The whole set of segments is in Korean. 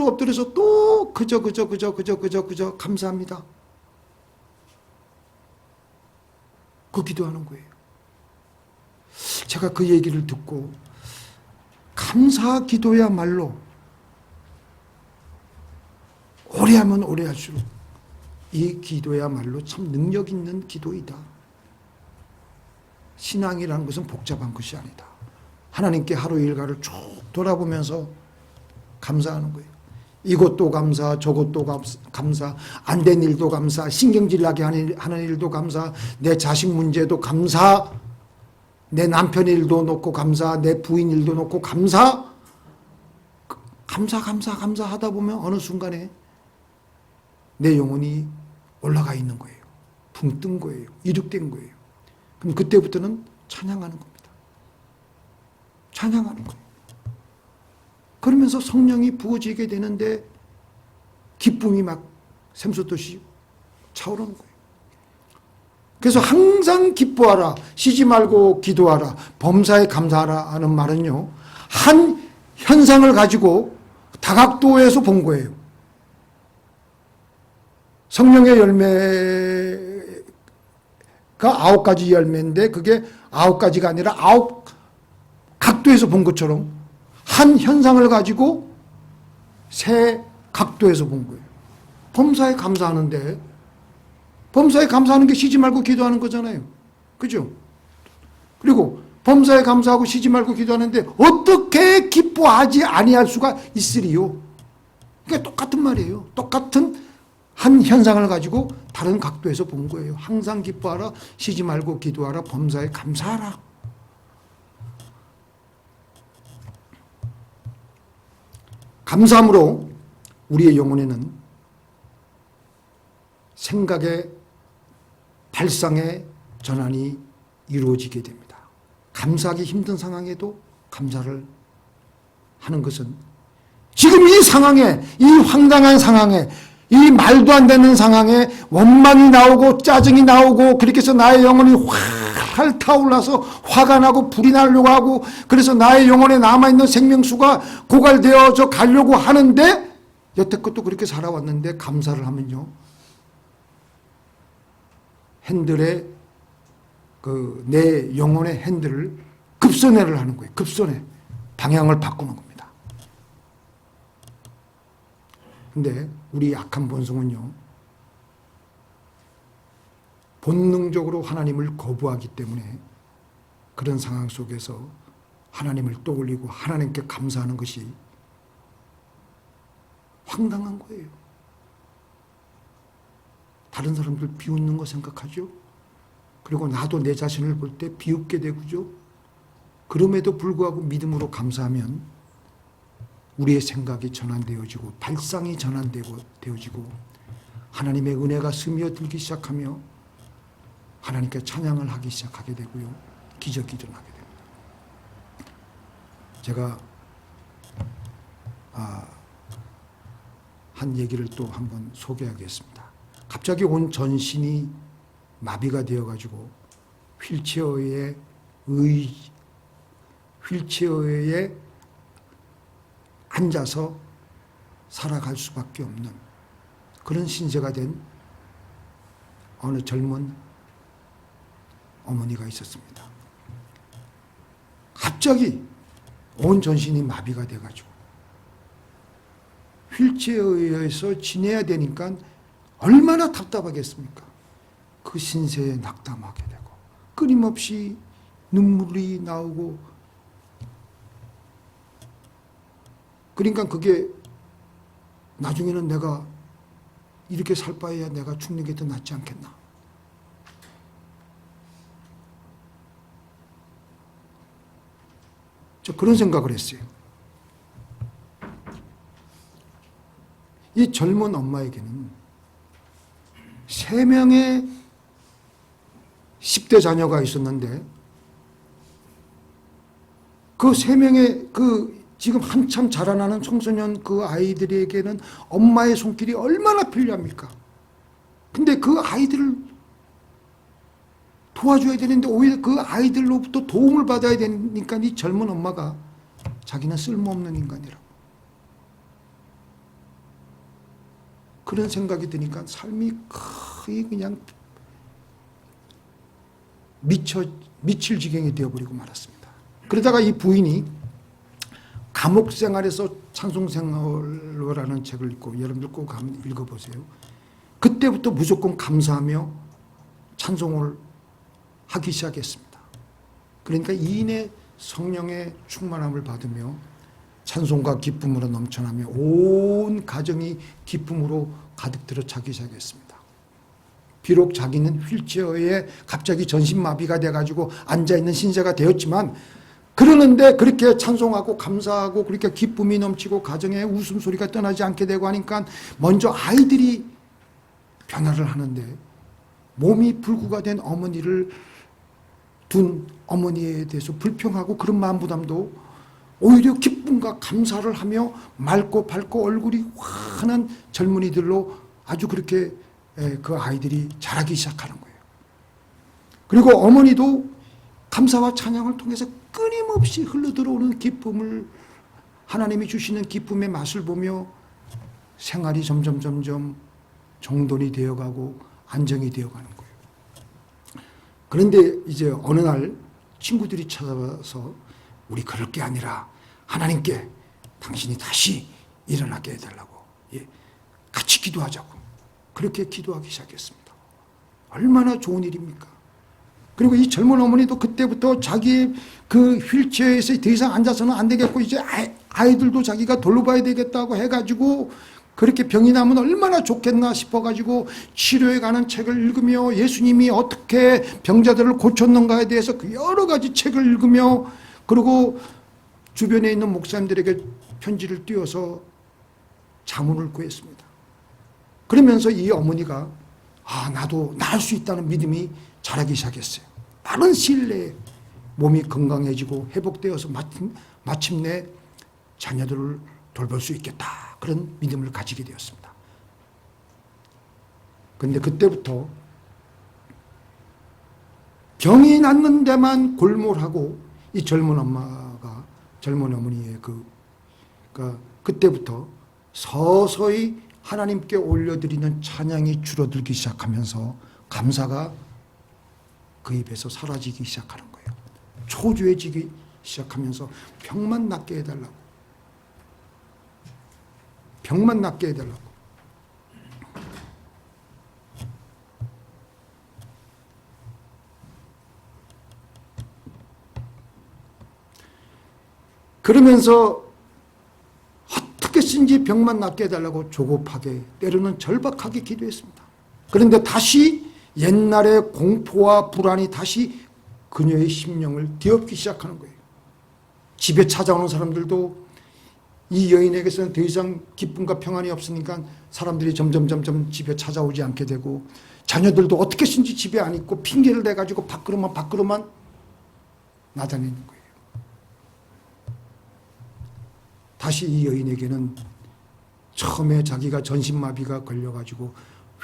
엎드려 엎드려서 또 그저 감사합니다. 그 기도하는 거예요. 제가 그 얘기를 듣고 감사 기도야말로 오래 하면 오래 할수록 이 기도야말로 참 능력 있는 기도이다. 신앙이라는 것은 복잡한 것이 아니다. 하나님께 하루 일과를 쭉 돌아보면서 감사하는 거예요. 이것도 감사, 저것도 감사, 안 된 일도 감사, 신경질 나게 하는 일도 감사, 내 자식 문제도 감사, 내 남편 일도 놓고 감사, 내 부인 일도 놓고 감사, 감사 하다 보면 어느 순간에 내 영혼이 올라가 있는 거예요. 붕 뜬 거예요. 이륙된 거예요. 그럼 그때부터는 찬양하는 겁니다. 찬양하는 거예요. 그러면서 성령이 부어지게 되는데 기쁨이 막 샘솟듯이 차오르는 거예요. 그래서 항상 기뻐하라, 쉬지 말고 기도하라, 범사에 감사하라 하는 말은요, 한 현상을 가지고 다각도에서 본 거예요. 성령의 열매가 9가지 열매인데 그게 9가지가 아니라 9각도에서 본 것처럼 한 현상을 가지고 세 각도에서 본 거예요. 범사에 감사하는데, 범사에 감사하는 게 쉬지 말고 기도하는 거잖아요. 그죠? 그리고 범사에 감사하고 쉬지 말고 기도하는데 어떻게 기뻐하지 아니할 수가 있으리요? 그게 똑같은 말이에요. 똑같은 한 현상을 가지고 다른 각도에서 본 거예요. 항상 기뻐하라, 쉬지 말고 기도하라, 범사에 감사하라. 감사함으로 우리의 영혼에는 생각의 발상의 전환이 이루어지게 됩니다. 감사하기 힘든 상황에도 감사를 하는 것은 지금 이 상황에, 이 황당한 상황에, 이 말도 안 되는 상황에 원망이 나오고 짜증이 나오고 그렇게 해서 나의 영혼이 활 타올라서 화가 나고 불이 나려고 하고 그래서 나의 영혼에 남아있는 생명수가 고갈되어져 가려고 하는데 여태껏도 그렇게 살아왔는데 감사를 하면요, 핸들에 내 영혼의 핸들을 급선회를 하는 거예요. 급선회. 방향을 바꾸는 겁니다. 근데 우리 약한 본성은요, 본능적으로 하나님을 거부하기 때문에 그런 상황 속에서 하나님을 떠올리고 하나님께 감사하는 것이 황당한 거예요. 다른 사람들 비웃는 거 생각하죠? 그리고 나도 내 자신을 볼 때 비웃게 되고죠. 그럼에도 불구하고 믿음으로 감사하면 우리의 생각이 전환되어지고 발상이 전환되어지고 하나님의 은혜가 스며들기 시작하며 하나님께 찬양을 하기 시작하게 되고요. 기적이 일어나게 됩니다. 제가 한 얘기를 또 한번 소개하겠습니다. 갑자기 온 전신이 마비가 되어가지고 휠체어에 앉아서 살아갈 수밖에 없는 그런 신세가 된 어느 젊은 어머니가 있었습니다. 갑자기 온 전신이 마비가 돼가지고 휠체어에서 지내야 되니까 얼마나 답답하겠습니까? 그 신세에 낙담하게 되고 끊임없이 눈물이 나오고, 그러니까 그게 나중에는 내가 이렇게 살 바에야 내가 죽는 게 더 낫지 않겠나. 저 그런 생각을 했어요. 이 젊은 엄마에게는 3명의 10대 자녀가 있었는데 그 3명의 지금 한참 자라나는 청소년 그 아이들에게는 엄마의 손길이 얼마나 필요합니까? 근데 그 아이들을 도와줘야 되는데 오히려 그 아이들로부터 도움을 받아야 되니까 이 젊은 엄마가 자기는 쓸모없는 인간이라고. 그런 생각이 드니까 삶이 거의 그냥 미칠 지경이 되어버리고 말았습니다. 그러다가 이 부인이 감옥 생활에서 찬송 생활이라는 책을 읽고, 여러분들 꼭 한번 읽어보세요. 그때부터 무조건 감사하며 찬송을 하기 시작했습니다. 그러니까 이인의 성령의 충만함을 받으며 찬송과 기쁨으로 넘쳐나며 온 가정이 기쁨으로 가득 들어 차기 시작했습니다. 비록 자기는 휠체어에 갑자기 전신마비가 돼가지고 앉아있는 신세가 되었지만, 그러는데 그렇게 찬송하고 감사하고 그렇게 기쁨이 넘치고 가정에 웃음소리가 떠나지 않게 되고 하니까 먼저 아이들이 변화를 하는데, 몸이 불구가 된 어머니를 둔 어머니에 대해서 불평하고 그런 마음 부담도 오히려 기쁨과 감사를 하며 맑고 밝고 얼굴이 환한 젊은이들로 아주 그렇게 그 아이들이 자라기 시작하는 거예요. 그리고 어머니도 감사와 찬양을 통해서 끊임없이 흘러들어오는 기쁨을, 하나님이 주시는 기쁨의 맛을 보며 생활이 점점 정돈이 되어가고 안정이 되어가는 거예요. 그런데 이제 어느 날 친구들이 찾아와서 우리 그럴 게 아니라 하나님께 당신이 다시 일어나게 해달라고, 같이 기도하자고 그렇게 기도하기 시작했습니다. 얼마나 좋은 일입니까? 그리고 이 젊은 어머니도 그때부터 자기 그 휠체어에서 더 이상 앉아서는 안 되겠고 이제 아이들도 자기가 돌봐야 되겠다고 해가지고 그렇게 병이 나면 얼마나 좋겠나 싶어가지고 치료에 관한 책을 읽으며 예수님이 어떻게 병자들을 고쳤는가에 대해서 그 여러 가지 책을 읽으며, 그리고 주변에 있는 목사님들에게 편지를 띄워서 자문을 구했습니다. 그러면서 이 어머니가 나도 나을 수 있다는 믿음이 자라기 시작했어요. 빠른 시일 내에 몸이 건강해지고 회복되어서 마침내 자녀들을 돌볼 수 있겠다, 그런 믿음을 가지게 되었습니다. 그런데 그때부터 병이 낫는 데만 골몰하고 이 젊은 어머니의 그때부터 서서히 하나님께 올려드리는 찬양이 줄어들기 시작하면서 감사가 그 입에서 사라지기 시작하는 거예요. 초조해지기 시작하면서 병만 낫게 해달라고. 병만 낫게 해달라고. 그러면서 어떻게 쓴지 병만 낫게 해달라고 조급하게, 때로는 절박하게 기도했습니다. 그런데 다시 옛날의 공포와 불안이 다시 그녀의 심령을 뒤엎기 시작하는 거예요. 집에 찾아오는 사람들도 이 여인에게서는 더 이상 기쁨과 평안이 없으니까 사람들이 점점 집에 찾아오지 않게 되고, 자녀들도 어떻게 쓴지 집에 안 있고 핑계를 대가지고 밖으로만 나다니는 거예요. 다시 이 여인에게는 처음에 자기가 전신마비가 걸려가지고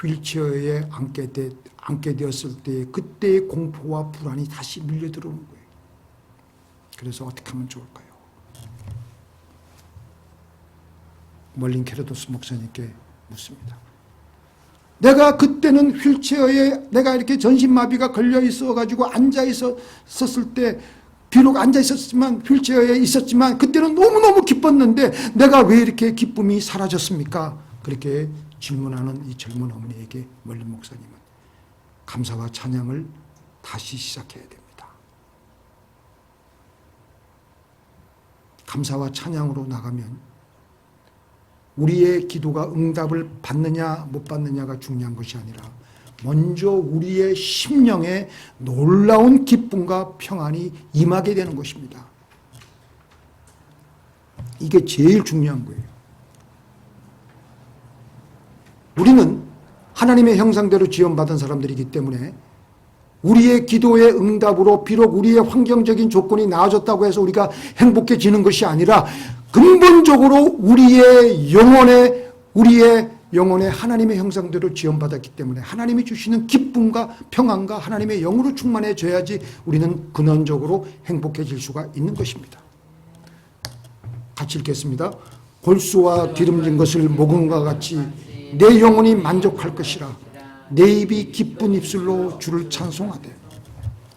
휠체어에 앉게 되었을 때 그때의 공포와 불안이 다시 밀려들어오는 거예요. 그래서 어떻게 하면 좋을까요? 멀린 케르도스 목사님께 묻습니다. 내가 그때는 휠체어에 내가 이렇게 전신마비가 걸려 있어가지고 앉아 있었을 때, 비록 앉아 있었지만 휠체어에 있었지만 그때는 너무너무 기뻤는데 내가 왜 이렇게 기쁨이 사라졌습니까? 그렇게 질문하는 이 젊은 어머니에게 멀린 목사님은 감사와 찬양을 다시 시작해야 됩니다. 감사와 찬양으로 나가면 우리의 기도가 응답을 받느냐 못 받느냐가 중요한 것이 아니라 먼저 우리의 심령에 놀라운 기쁨과 평안이 임하게 되는 것입니다. 이게 제일 중요한 거예요. 우리는 하나님의 형상대로 지원받은 사람들이기 때문에 우리의 기도의 응답으로 비록 우리의 환경적인 조건이 나아졌다고 해서 우리가 행복해지는 것이 아니라 근본적으로 우리의 영혼에 하나님의 형상대로 지원받았기 때문에 하나님이 주시는 기쁨과 평안과 하나님의 영으로 충만해져야지 우리는 근원적으로 행복해질 수가 있는 것입니다. 같이 읽겠습니다. 골수와 기름진 것을 모금과 같이 내 영혼이 만족할 것이라. 내 입이 기쁜 입술로 주를 찬송하되.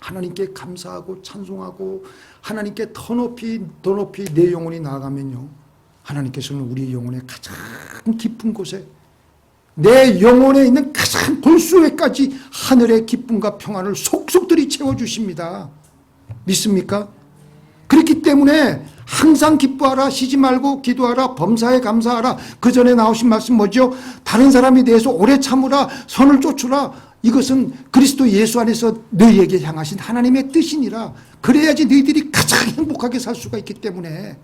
하나님께 감사하고 찬송하고 하나님께 더 높이 내 영혼이 나아가면요, 하나님께서는 우리 영혼의 가장 깊은 곳에, 내 영혼에 있는 가장 골수에까지 하늘의 기쁨과 평안을 속속들이 채워주십니다. 믿습니까? 그렇기 때문에 항상 기뻐하라, 쉬지 말고 기도하라, 범사에 감사하라. 그 전에 나오신 말씀 뭐죠? 다른 사람에 대해서 오래 참으라, 선을 쫓으라. 이것은 그리스도 예수 안에서 너희에게 향하신 하나님의 뜻이니라. 그래야지 너희들이 가장 행복하게 살 수가 있기 때문에,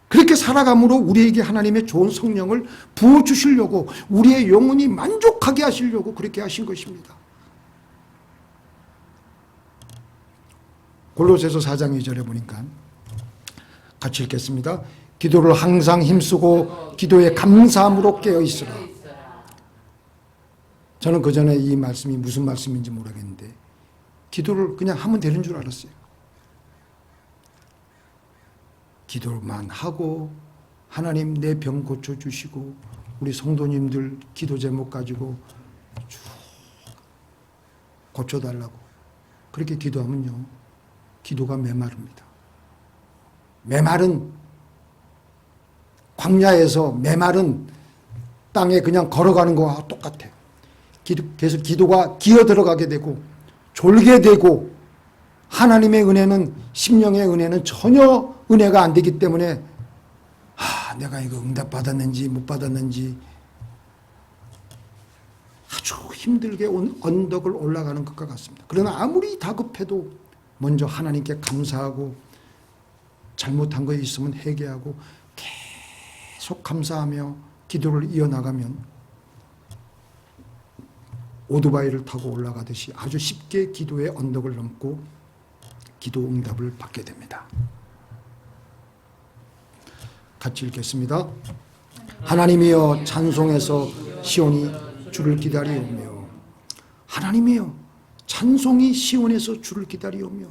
그렇게 살아감으로 우리에게 하나님의 좋은 성령을 부어주시려고, 우리의 영혼이 만족하게 하시려고 그렇게 하신 것입니다. 골로새서 4장 2절에 보니까 같이 읽겠습니다. 기도를 항상 힘쓰고 기도에 감사함으로 깨어있으라. 저는 그 전에 이 말씀이 무슨 말씀인지 모르겠는데 기도를 그냥 하면 되는 줄 알았어요. 기도만 하고 하나님 내 병 고쳐주시고 우리 성도님들 기도 제목 가지고 쭉 고쳐달라고 그렇게 기도하면요, 기도가 메마릅니다. 메마른 광야에서 메마른 땅에 그냥 걸어가는 거와 똑같아요. 그래서 기도가 기어 들어가게 되고 졸게 되고, 하나님의 은혜는, 심령의 은혜는 전혀 은혜가 안 되기 때문에 내가 이거 응답 받았는지 못 받았는지 아주 힘들게 언덕을 올라가는 것과 같습니다. 그러나 아무리 다급해도 먼저 하나님께 감사하고 잘못한 것이 있으면 회개하고 계속 감사하며 기도를 이어나가면 오토바이를 타고 올라가듯이 아주 쉽게 기도의 언덕을 넘고 기도 응답을 받게 됩니다. 같이 읽겠습니다. 하나님이여 찬송해서 시온이 주를 기다리오며. 하나님이여 찬송이 시온에서 주를 기다리오며.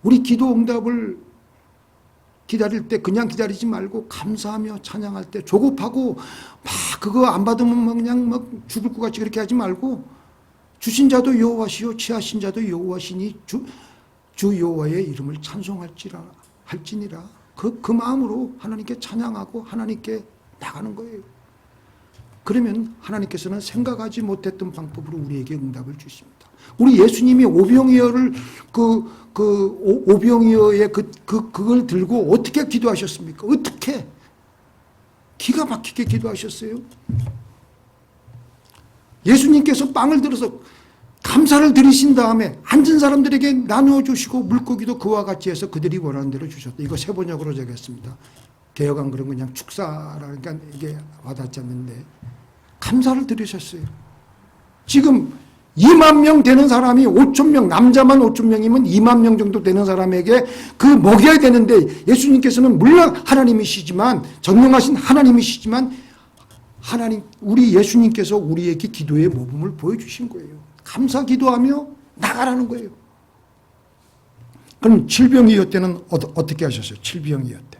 우리 기도 응답을 기다릴 때 그냥 기다리지 말고 감사하며 찬양할 때, 조급하고 막 그거 안 받으면 그냥 막 죽을 것 같이 그렇게 하지 말고, 주신 자도 여호와시요 취하신 자도 여호와시니 주 여호와의 이름을 찬송할지니라. 그 마음으로 하나님께 찬양하고 하나님께 나가는 거예요. 그러면 하나님께서는 생각하지 못했던 방법으로 우리에게 응답을 주십니다. 우리 예수님이 오병이어를 오병이어의 그걸 들고 어떻게 기도하셨습니까? 어떻게 기가 막히게 기도하셨어요. 예수님께서 빵을 들어서 감사를 드리신 다음에 앉은 사람들에게 나누어 주시고 물고기도 그와 같이 해서 그들이 원하는 대로 주셨다. 이거 세 번역으로 적었습니다. 개혁한 그런 그냥 축사라니까 이게 와닿지 않는데 감사를 드리셨어요. 지금 2만 명 되는 사람이 5천 명, 남자만 5천 명이면 2만 명 정도 되는 사람에게 그 먹여야 되는데, 예수님께서는 물론 하나님이시지만, 전능하신 하나님이시지만, 우리 예수님께서 우리에게 기도의 모범을 보여주신 거예요. 감사 기도하며 나가라는 거예요. 그럼 칠병이어 때는 어떻게 하셨어요? 칠병이어 때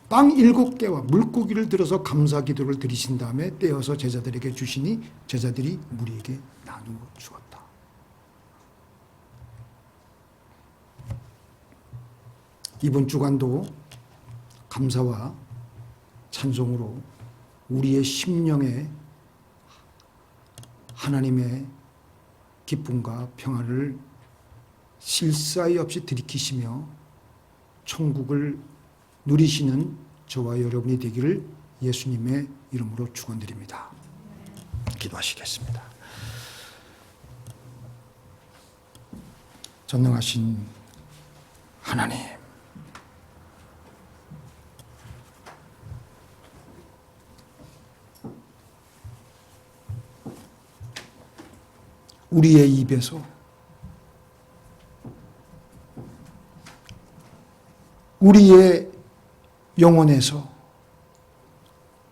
빵 7개와 물고기를 들어서 감사 기도를 드리신 다음에 떼어서 제자들에게 주시니 제자들이 무리에게 나누어 주었다. 이번 주간도 감사와 찬송으로 우리의 심령에 하나님의 기쁨과 평안을 실사이 없이 들이키시며 천국을 누리시는 저와 여러분이 되기를 예수님의 이름으로 축원드립니다. 기도하시겠습니다. 전능하신 하나님, 우리의 입에서 우리의 영혼에서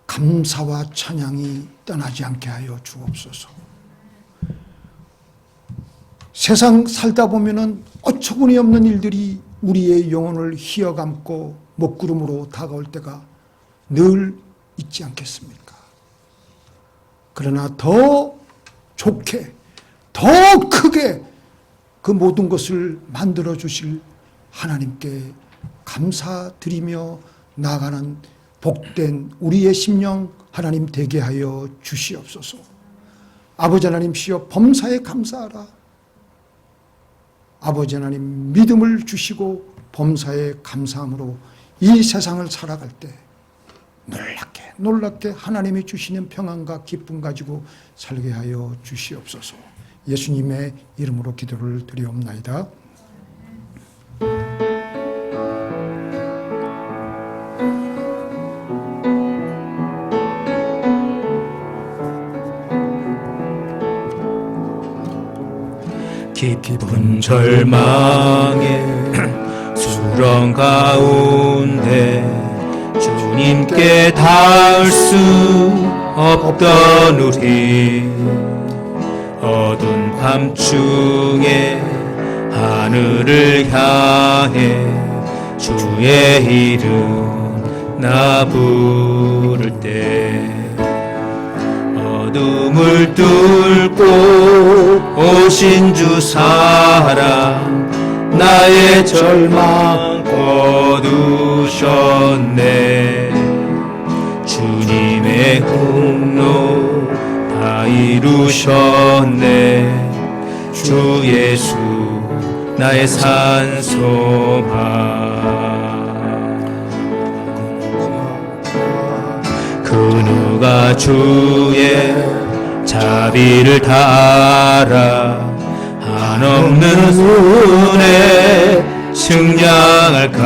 감사와 찬양이 떠나지 않게 하여 주옵소서. 세상 살다 보면은 어처구니 없는 일들이 우리의 영혼을 휘어감고 먹구름으로 다가올 때가 늘 있지 않겠습니까? 그러나 더 좋게, 더 크게 그 모든 것을 만들어 주실 하나님께 감사드리며 나아가는 복된 우리의 심령 하나님 되게 하여 주시옵소서. 아버지 하나님시여, 범사에 감사하라. 아버지 하나님, 믿음을 주시고 범사에 감사함으로 이 세상을 살아갈 때 놀랍게 하나님이 주시는 평안과 기쁨 가지고 살게 하여 주시옵소서. 예수님의 이름으로 기도를 드리옵나이다. 깊은 절망의 수렁 가운데 주님께 닿을 수 없던 우리, 어두운 밤중에 하늘을 향해 주의 이름 나 부를 때, 어둠을 뚫고 오신 주 사랑 나의 절망 거두셨네. 주님의 공로 다 이루셨네. 주 예수 나의 산소망. 그 누가 주의 자비를 다 알아 한없는 은혜 측량할까.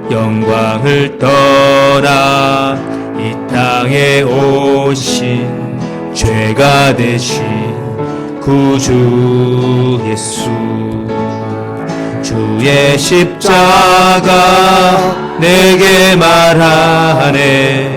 영광을 떠나 이 땅에 오신 죄가 되신 구주 예수, 주의 십자가 내게 말하네.